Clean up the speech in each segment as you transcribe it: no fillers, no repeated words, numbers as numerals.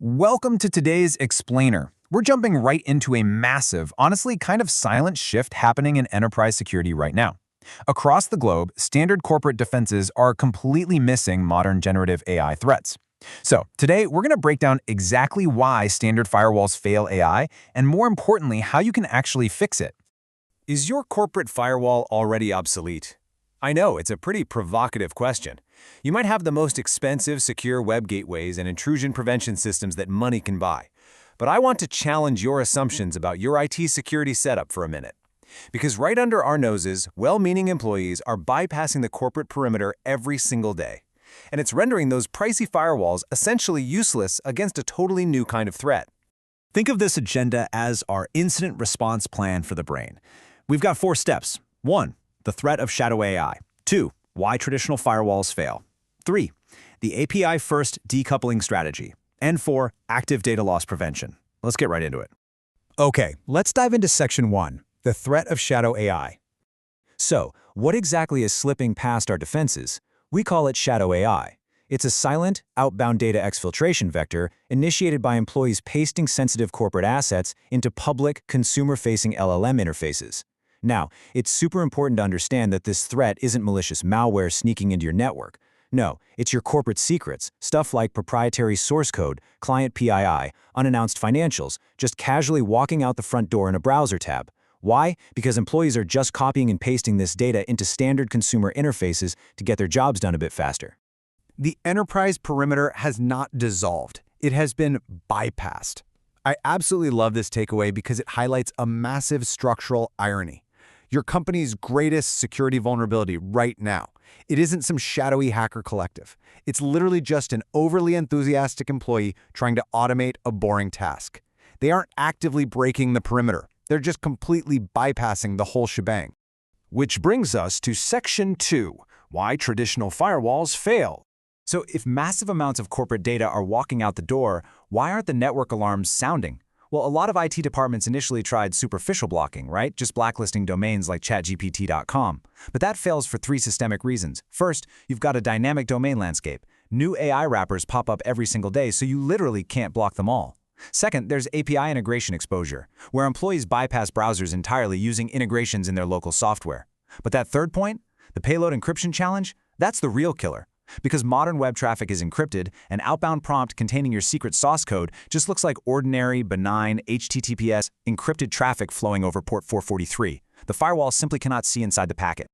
Welcome to today's Explainer. We're jumping right into a massive, honestly kind of silent shift happening in enterprise security right now. Across the globe, standard corporate defenses are completely missing modern generative AI threats. So today, we're going to break down exactly why standard firewalls fail AI, and more importantly, how you can actually fix it. Is your corporate firewall already obsolete? I know, it's a pretty provocative question. You might have the most expensive secure web gateways and intrusion prevention systems that money can buy. But I want to challenge your assumptions about your IT security setup for a minute. Because right under our noses, well-meaning employees are bypassing the corporate perimeter every single day. And it's rendering those pricey firewalls essentially useless against a totally new kind of threat. Think of this agenda as our incident response plan for the brain. We've got 4 steps. 1. The threat of shadow AI. 2. Why traditional firewalls fail. 3. The API-first decoupling strategy. And 4. Active data loss prevention. Let's get right into it. Okay, let's dive into Section 1, the threat of shadow AI. So, what exactly is slipping past our defenses? We call it shadow AI. It's a silent, outbound data exfiltration vector initiated by employees pasting sensitive corporate assets into public, consumer-facing LLM interfaces. Now, it's super important to understand that this threat isn't malicious malware sneaking into your network. No, it's your corporate secrets, stuff like proprietary source code, client PII, unannounced financials, just casually walking out the front door in a browser tab. Why? Because employees are just copying and pasting this data into standard consumer interfaces to get their jobs done a bit faster. The enterprise perimeter has not dissolved. It has been bypassed. I absolutely love this takeaway because it highlights a massive structural irony. Your company's greatest security vulnerability right now. It isn't some shadowy hacker collective. It's literally just an overly enthusiastic employee trying to automate a boring task. They aren't actively breaking the perimeter. They're just completely bypassing the whole shebang. Which brings us to Section 2, why traditional firewalls fail. So if massive amounts of corporate data are walking out the door, why aren't the network alarms sounding? Well, a lot of IT departments initially tried superficial blocking, right? Just blacklisting domains like chatgpt.com. But that fails for 3 systemic reasons. First, you've got a dynamic domain landscape. New AI wrappers pop up every single day, so you literally can't block them all. Second, there's API integration exposure, where employees bypass browsers entirely using integrations in their local software. But that third point, the payload encryption challenge, that's the real killer. Because modern web traffic is encrypted, an outbound prompt containing your secret source code just looks like ordinary, benign, HTTPS encrypted traffic flowing over port 443. The firewall simply cannot see inside the packet.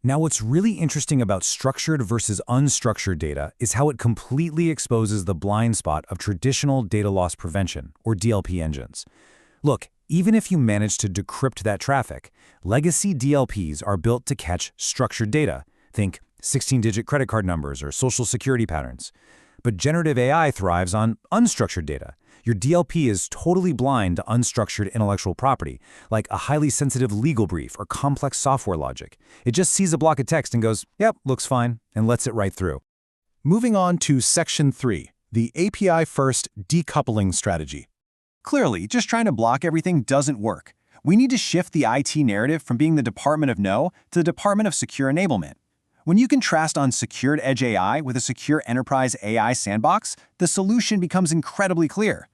Now, what's really interesting about structured versus unstructured data is how it completely exposes the blind spot of traditional data loss prevention, or DLP engines. Look, even if you manage to decrypt that traffic, legacy DLPs are built to catch structured data. Think 16-digit credit card numbers or social security patterns. But generative AI thrives on unstructured data. Your DLP is totally blind to unstructured intellectual property, like a highly sensitive legal brief or complex software logic. It just sees a block of text and goes, yep, looks fine, and lets it right through. Moving on to Section 3, the API-first decoupling strategy. Clearly, just trying to block everything doesn't work. We need to shift the IT narrative from being the Department of No to the Department of Secure Enablement. When you contrast unsecured edge AI with a secure enterprise AI sandbox, the solution becomes incredibly clear.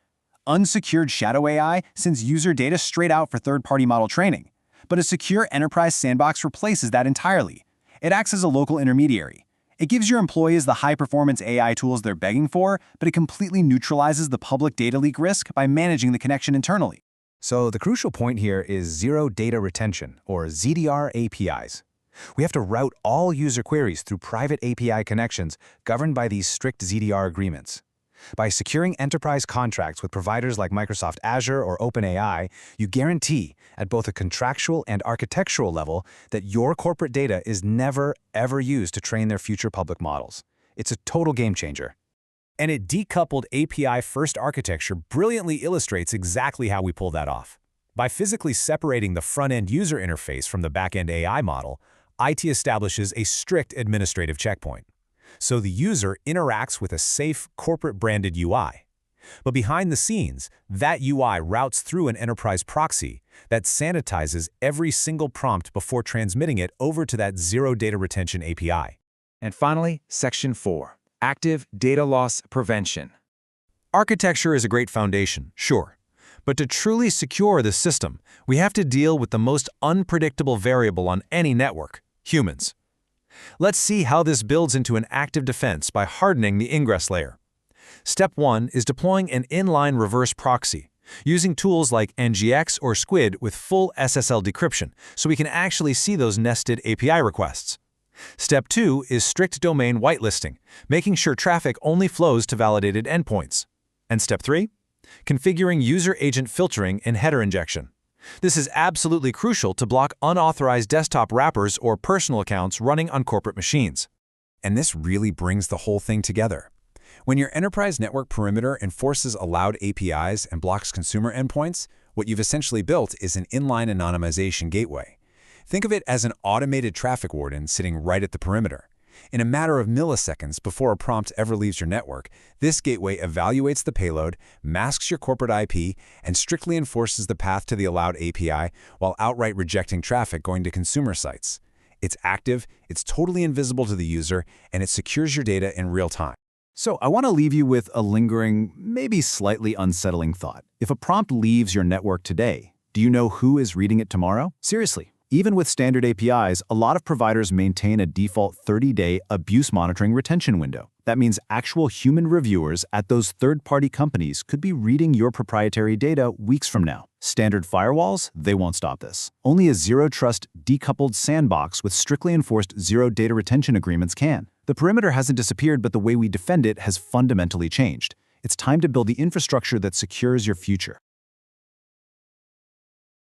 Unsecured shadow AI sends user data straight out for third-party model training, but a secure enterprise sandbox replaces that entirely. It acts as a local intermediary. It gives your employees the high-performance AI tools they're begging for, but it completely neutralizes the public data leak risk by managing the connection internally. So the crucial point here is zero data retention, or ZDR APIs. We have to route all user queries through private API connections governed by these strict ZDR agreements. By securing enterprise contracts with providers like Microsoft Azure or OpenAI, you guarantee, at both a contractual and architectural level, that your corporate data is never, ever used to train their future public models. It's a total game changer. And a decoupled API-first architecture brilliantly illustrates exactly how we pull that off. By physically separating the front-end user interface from the back-end AI model, IT establishes a strict administrative checkpoint. So the user interacts with a safe, corporate-branded UI. But behind the scenes, that UI routes through an enterprise proxy that sanitizes every single prompt before transmitting it over to that zero data retention API. And finally, Section 4, Active Data Loss Prevention. Architecture is a great foundation, sure. But to truly secure the system, we have to deal with the most unpredictable variable on any network: humans. Let's see how this builds into an active defense by hardening the ingress layer. Step 1 is deploying an inline reverse proxy, using tools like NGX or Squid with full SSL decryption so we can actually see those nested API requests. Step 2 is strict domain whitelisting, making sure traffic only flows to validated endpoints. And Step 3? Configuring user agent filtering and header injection. This is absolutely crucial to block unauthorized desktop wrappers or personal accounts running on corporate machines. And this really brings the whole thing together. When your enterprise network perimeter enforces allowed APIs and blocks consumer endpoints, what you've essentially built is an inline anonymization gateway. Think of it as an automated traffic warden sitting right at the perimeter. In a matter of milliseconds before a prompt ever leaves your network, this gateway evaluates the payload, masks your corporate IP, and strictly enforces the path to the allowed API while outright rejecting traffic going to consumer sites. It's active, it's totally invisible to the user, and it secures your data in real time. So I want to leave you with a lingering, maybe slightly unsettling thought. If a prompt leaves your network today, do you know who is reading it tomorrow? Seriously. Even with standard APIs, a lot of providers maintain a default 30-day abuse monitoring retention window. That means actual human reviewers at those third-party companies could be reading your proprietary data weeks from now. Standard firewalls, they won't stop this. Only a zero-trust, decoupled sandbox with strictly enforced zero data retention agreements can. The perimeter hasn't disappeared, but the way we defend it has fundamentally changed. It's time to build the infrastructure that secures your future.